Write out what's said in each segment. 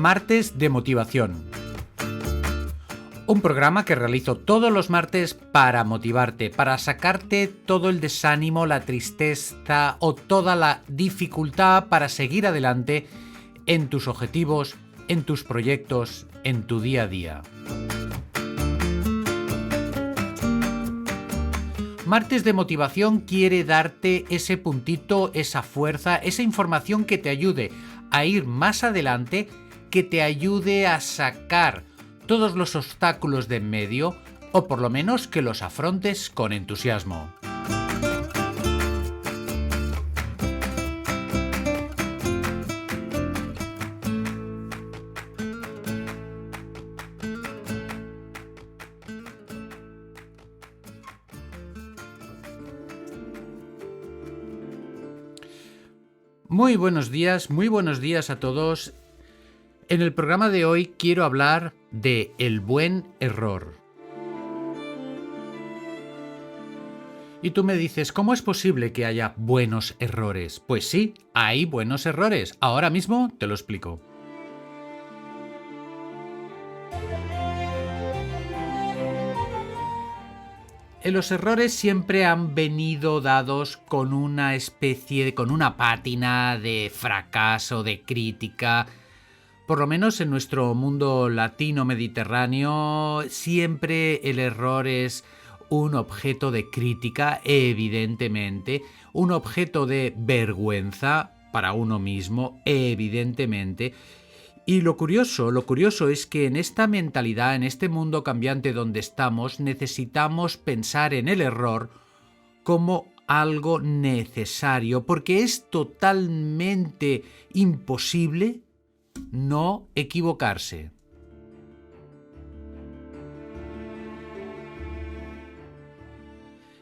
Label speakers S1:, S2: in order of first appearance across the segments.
S1: Martes de Motivación. Un programa que realizo todos los martes para motivarte, para sacarte todo el desánimo, la tristeza o toda la dificultad para seguir adelante en tus objetivos, en tus proyectos, en tu día a día. Martes de Motivación quiere darte ese puntito, esa fuerza, esa información que te ayude a ir más adelante, que te ayude a sacar todos los obstáculos de en medio o por lo menos que los afrontes con entusiasmo. Muy buenos días a todos. En el programa de hoy quiero hablar de el buen error. Y tú me dices, ¿cómo es posible que haya buenos errores? Pues sí, hay buenos errores. Ahora mismo te lo explico. Los errores siempre han venido dados con una con una pátina de fracaso, de crítica. Por lo menos en nuestro mundo latino-mediterráneo, siempre el error es un objeto de crítica, evidentemente, un objeto de vergüenza para uno mismo, evidentemente. Y lo curioso es que en esta mentalidad, en este mundo cambiante donde estamos, necesitamos pensar en el error como algo necesario, porque es totalmente imposible no equivocarse.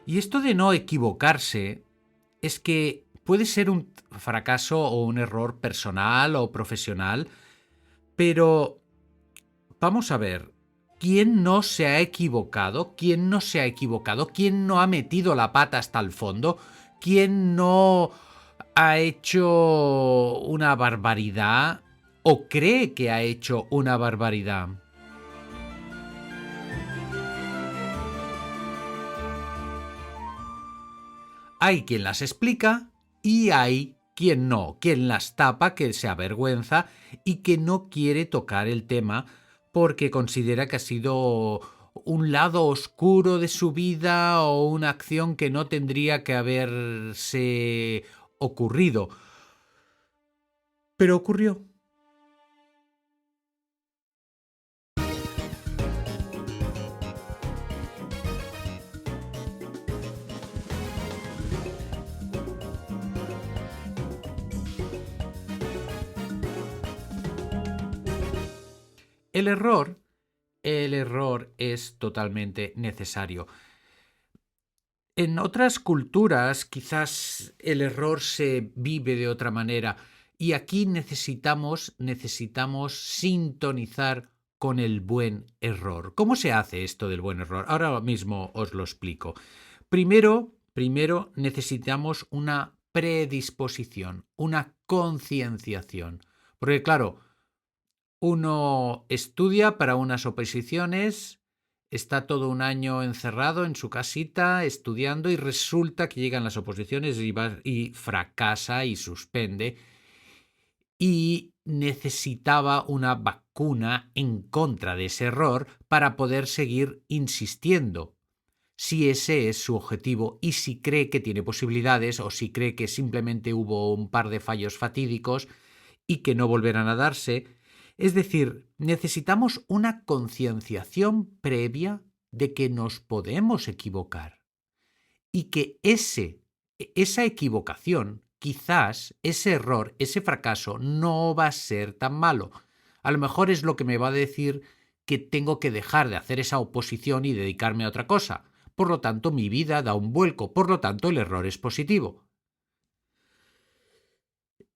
S1: Y esto de no equivocarse es que puede ser un fracaso o un error personal o profesional, pero vamos a ver, ¿quién no se ha equivocado? ¿Quién no se ha equivocado? ¿Quién no ha metido la pata hasta el fondo? ¿Quién no ha hecho una barbaridad o cree que ha hecho una barbaridad? Hay quien las explica y hay quien no, quien las tapa, que se avergüenza y que no quiere tocar el tema porque considera que ha sido un lado oscuro de su vida o una acción que no tendría que haberse ocurrido. Pero ocurrió. El error es totalmente necesario. En otras culturas quizás el error se vive de otra manera y aquí necesitamos sintonizar con el buen error. ¿Cómo se hace esto del buen error? Ahora mismo os lo explico. Primero necesitamos una predisposición, una concienciación. Porque claro, uno estudia para unas oposiciones, está todo un año encerrado en su casita estudiando y resulta que llegan las oposiciones y fracasa y suspende y necesitaba una vacuna en contra de ese error para poder seguir insistiendo. Si ese es su objetivo y si cree que tiene posibilidades o si cree que simplemente hubo un par de fallos fatídicos y que no volverán a darse. Es decir, necesitamos una concienciación previa de que nos podemos equivocar y que esa equivocación, quizás ese error, ese fracaso no va a ser tan malo. A lo mejor es lo que me va a decir que tengo que dejar de hacer esa oposición y dedicarme a otra cosa. Por lo tanto, mi vida da un vuelco. Por lo tanto, el error es positivo.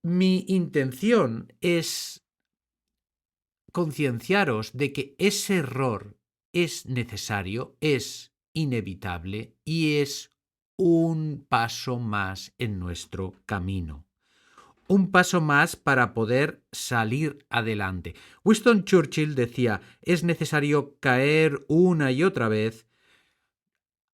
S1: Mi intención es concienciaros de que ese error es necesario, es inevitable y es un paso más en nuestro camino. un paso más para poder salir adelante. Winston Churchill decía, es necesario caer una y otra vez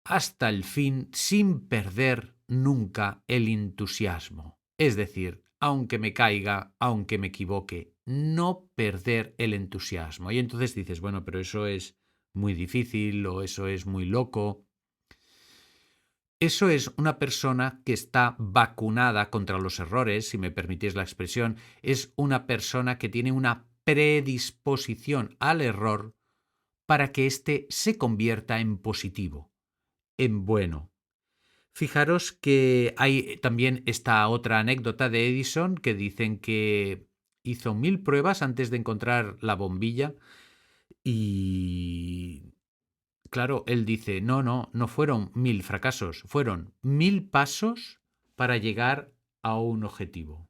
S1: hasta el fin sin perder nunca el entusiasmo. Es decir, aunque me caiga, aunque me equivoque, no perder el entusiasmo. Y entonces dices, bueno, pero eso es muy difícil o eso es muy loco. Eso es una persona que está vacunada contra los errores, si me permitís la expresión. Es una persona que tiene una predisposición al error para que éste se convierta en positivo, en bueno. Fijaros que hay también esta otra anécdota de Edison que dicen que hizo 1000 pruebas antes de encontrar la bombilla y claro, él dice, no fueron 1000 fracasos, fueron 1000 pasos para llegar a un objetivo.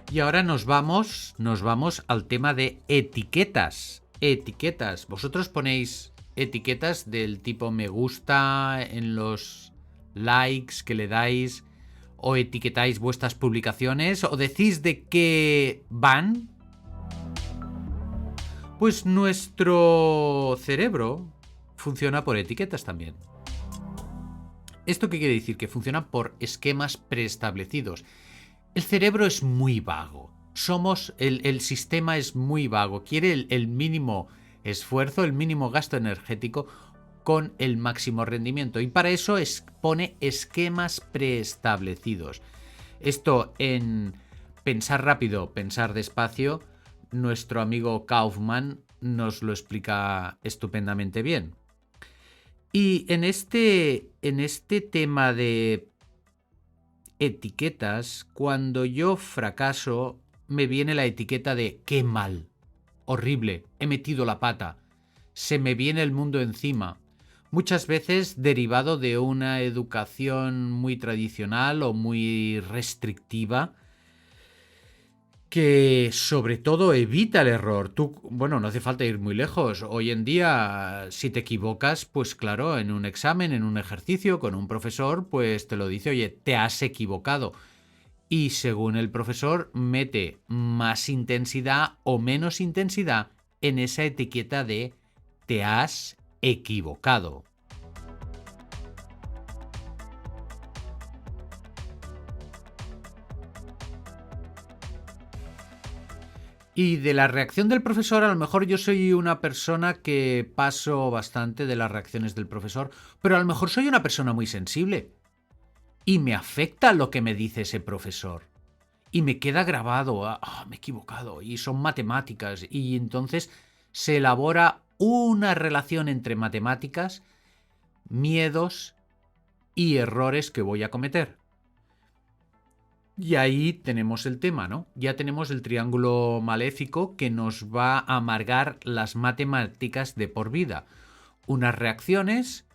S1: Y ahora nos vamos al tema de etiquetas. Etiquetas. ¿Vosotros ponéis etiquetas del tipo me gusta en los likes que le dais? ¿O etiquetáis vuestras publicaciones? ¿O decís de qué van? Pues nuestro cerebro funciona por etiquetas también. ¿Esto qué quiere decir? Que funciona por esquemas preestablecidos. El cerebro es muy vago. El sistema es muy vago. Quiere el mínimo esfuerzo, el mínimo gasto energético con el máximo rendimiento. Y para eso pone esquemas preestablecidos. Esto en pensar rápido, pensar despacio, nuestro amigo Kaufman nos lo explica estupendamente bien. Y en este tema de etiquetas, cuando yo fracaso, me viene la etiqueta de qué mal, horrible, he metido la pata, se me viene el mundo encima. Muchas veces derivado de una educación muy tradicional o muy restrictiva que sobre todo evita el error. Bueno, no hace falta ir muy lejos. Hoy en día, si te equivocas, pues claro, en un examen, en un ejercicio, con un profesor, pues te lo dice, oye, te has equivocado. Y según el profesor, mete más intensidad o menos intensidad en esa etiqueta de te has equivocado. Y de la reacción del profesor, a lo mejor yo soy una persona que paso bastante de las reacciones del profesor, pero a lo mejor soy una persona muy sensible y me afecta lo que me dice ese profesor. Y me queda grabado, me he equivocado, y son matemáticas, y entonces se elabora una relación entre matemáticas, miedos y errores que voy a cometer. Y ahí tenemos el tema, ¿no? Ya tenemos el triángulo maléfico que nos va a amargar las matemáticas de por vida. Unas reacciones,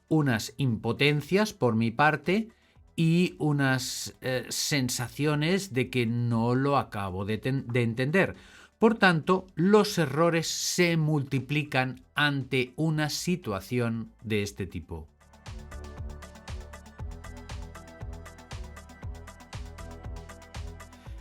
S1: unas impotencias por mi parte y unas sensaciones de que no lo acabo de entender. Por tanto, los errores se multiplican ante una situación de este tipo.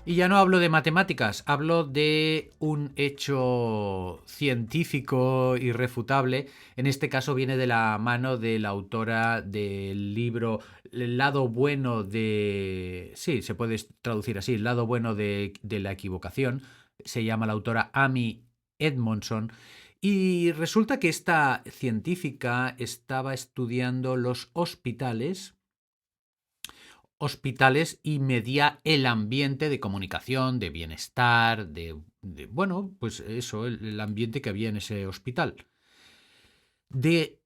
S1: Y ya no hablo de matemáticas, hablo de un hecho científico irrefutable. En este caso viene de la mano de la autora del libro El lado bueno de... Sí, se puede traducir así, el lado bueno de la equivocación. Se llama la autora Amy Edmondson. Y resulta que esta científica estaba estudiando los hospitales y medía el ambiente de comunicación, de bienestar, bueno, pues eso, el ambiente que había en ese hospital. De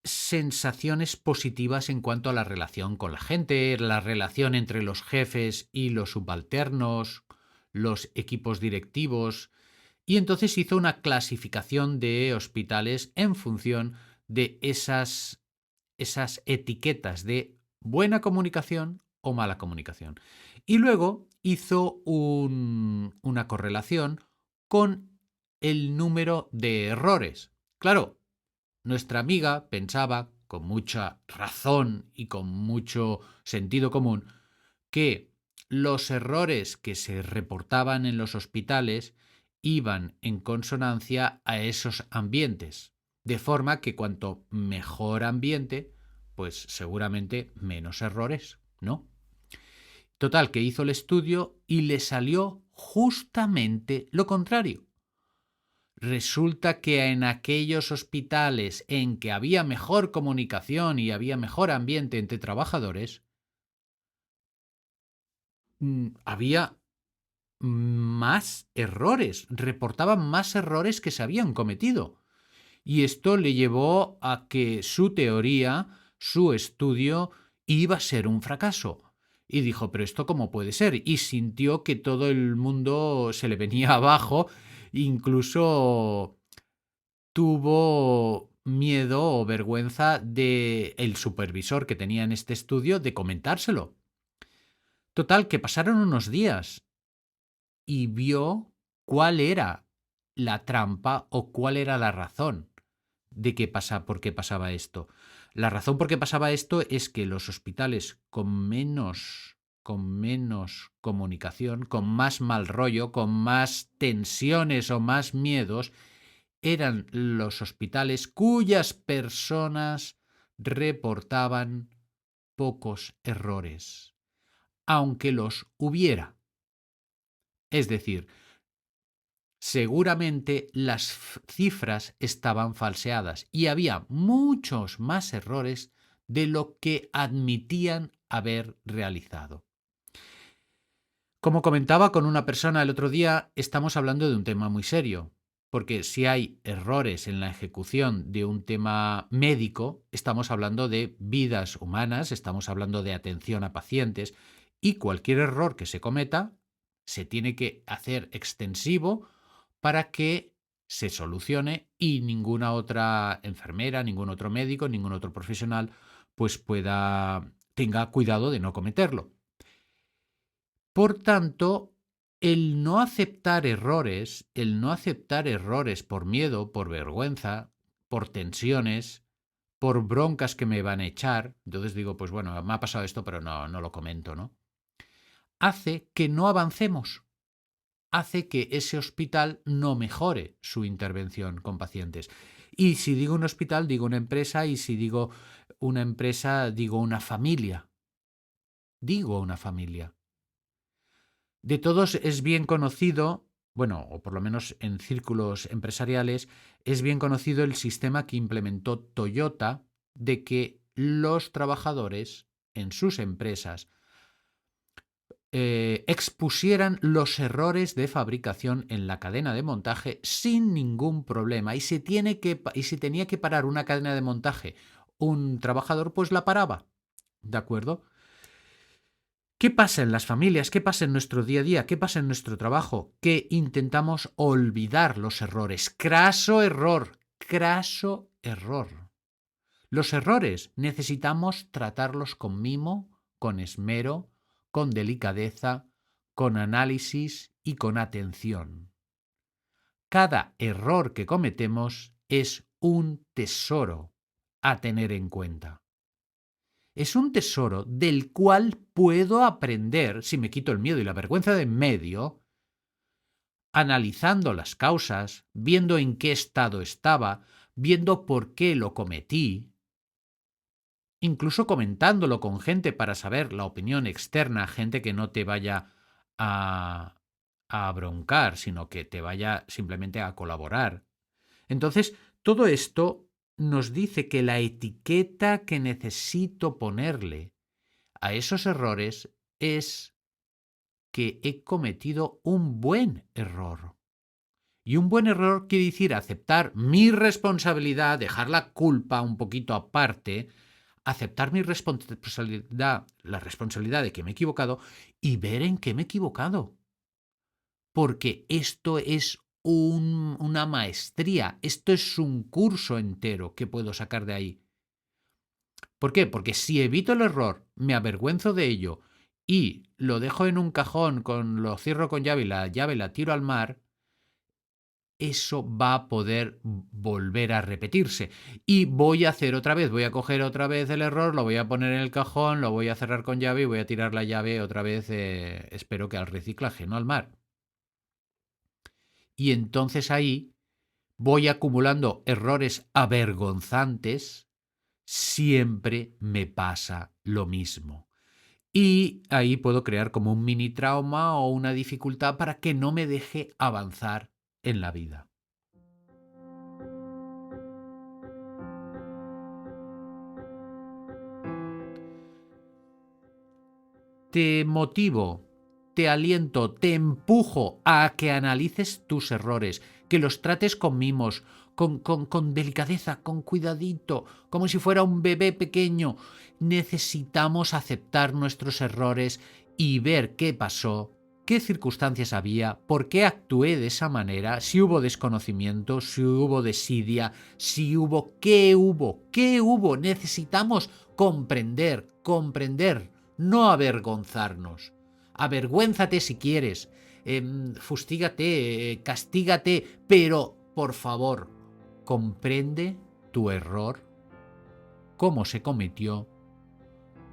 S1: sensaciones positivas en cuanto a la relación con la gente, la relación entre los jefes y los subalternos, los equipos directivos, y entonces hizo una clasificación de hospitales en función de esas etiquetas de buena comunicación o mala comunicación. Y luego hizo una correlación con el número de errores. Claro, nuestra amiga pensaba, con mucha razón y con mucho sentido común, que los errores que se reportaban en los hospitales iban en consonancia a esos ambientes, de forma que cuanto mejor ambiente, pues seguramente menos errores, ¿no? Total, que hizo el estudio y le salió justamente lo contrario. Resulta que en aquellos hospitales en que había mejor comunicación y había mejor ambiente entre trabajadores, había más errores, reportaban más errores que se habían cometido. Y esto le llevó a que su teoría, su estudio, iba a ser un fracaso. Y dijo, pero ¿esto cómo puede ser? Y sintió que todo el mundo se le venía abajo, incluso tuvo miedo o vergüenza de el supervisor que tenía en este estudio de comentárselo. Total, que pasaron unos días y vio cuál era la trampa o cuál era la razón de por qué pasaba esto. La razón por qué pasaba esto es que los hospitales con menos comunicación, con más mal rollo, con más tensiones o más miedos, eran los hospitales cuyas personas reportaban pocos errores, aunque los hubiera. Es decir, seguramente las cifras estaban falseadas y había muchos más errores de lo que admitían haber realizado. Como comentaba con una persona el otro día, estamos hablando de un tema muy serio, porque si hay errores en la ejecución de un tema médico, estamos hablando de vidas humanas, estamos hablando de atención a pacientes, y cualquier error que se cometa se tiene que hacer extensivo para que se solucione y ninguna otra enfermera, ningún otro médico, ningún otro profesional pues tenga cuidado de no cometerlo. Por tanto, el no aceptar errores por miedo, por vergüenza, por tensiones, por broncas que me van a echar, entonces digo, pues bueno, me ha pasado esto, pero no lo comento, ¿no? Hace que no avancemos, hace que ese hospital no mejore su intervención con pacientes. Y si digo un hospital, digo una empresa, y si digo una empresa, digo una familia. Digo una familia. De todos es bien conocido, bueno, o por lo menos en círculos empresariales, es bien conocido el sistema que implementó Toyota de que los trabajadores en sus empresas expusieran los errores de fabricación en la cadena de montaje sin ningún problema. Y si tenía que parar una cadena de montaje un trabajador, pues la paraba. ¿De acuerdo? ¿Qué pasa en las familias? ¿Qué pasa en nuestro día a día? ¿Qué pasa en nuestro trabajo? Que intentamos olvidar los errores. Craso error. Craso error. Los errores necesitamos tratarlos con mimo, con esmero, con delicadeza, con análisis y con atención. Cada error que cometemos es un tesoro a tener en cuenta. Es un tesoro del cual puedo aprender, si me quito el miedo y la vergüenza de en medio, analizando las causas, viendo en qué estado estaba, viendo por qué lo cometí, incluso comentándolo con gente para saber la opinión externa, gente que no te vaya a broncar, sino que te vaya simplemente a colaborar. Entonces, todo esto nos dice que la etiqueta que necesito ponerle a esos errores es que he cometido un buen error. Y un buen error quiere decir aceptar mi responsabilidad, dejar la culpa un poquito aparte, aceptar mi responsabilidad, la responsabilidad de que me he equivocado y ver en qué me he equivocado. Porque esto es una maestría, esto es un curso entero que puedo sacar de ahí. ¿Por qué? Porque si evito el error, me avergüenzo de ello y lo dejo en un cajón, lo cierro con llave y la llave la tiro al mar, eso va a poder volver a repetirse. Y voy a hacer otra vez, voy a coger otra vez el error, lo voy a poner en el cajón, lo voy a cerrar con llave y voy a tirar la llave otra vez, espero que al reciclaje, no al mar. Y entonces ahí voy acumulando errores avergonzantes, siempre me pasa lo mismo. Y ahí puedo crear como un mini trauma o una dificultad para que no me deje avanzar en la vida. Te motivo, te aliento, te empujo a que analices tus errores, que los trates con mimos, con delicadeza, con cuidadito, como si fuera un bebé pequeño. Necesitamos aceptar nuestros errores y ver qué pasó, qué circunstancias había, por qué actué de esa manera, si hubo desconocimiento, si hubo desidia, si hubo, qué hubo, qué hubo. Necesitamos comprender, no avergonzarnos. Avergüénzate si quieres, fustígate, castígate, pero por favor, comprende tu error, cómo se cometió,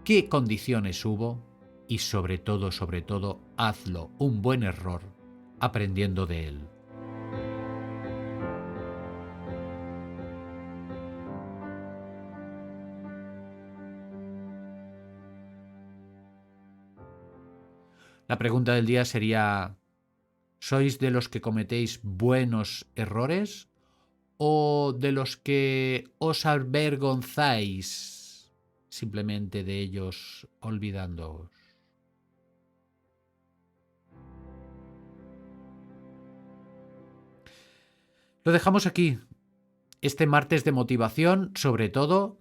S1: qué condiciones hubo y sobre todo, hazlo un buen error aprendiendo de él. La pregunta del día sería: ¿sois de los que cometéis buenos errores o de los que os avergonzáis simplemente de ellos olvidándoos? Lo dejamos aquí. Este martes de motivación, sobre todo,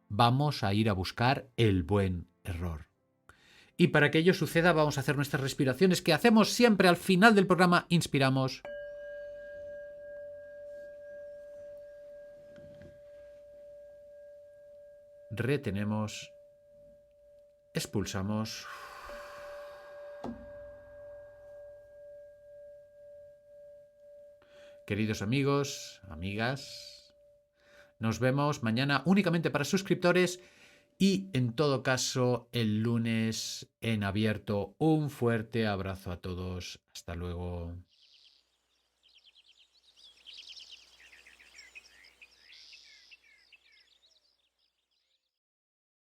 S1: vamos a ir a buscar el buen error. Y para que ello suceda, vamos a hacer nuestras respiraciones que hacemos siempre al final del programa. Inspiramos. Retenemos. Expulsamos. Queridos amigos, amigas, nos vemos mañana únicamente para suscriptores y en todo caso el lunes en abierto. Un fuerte abrazo a todos. Hasta luego.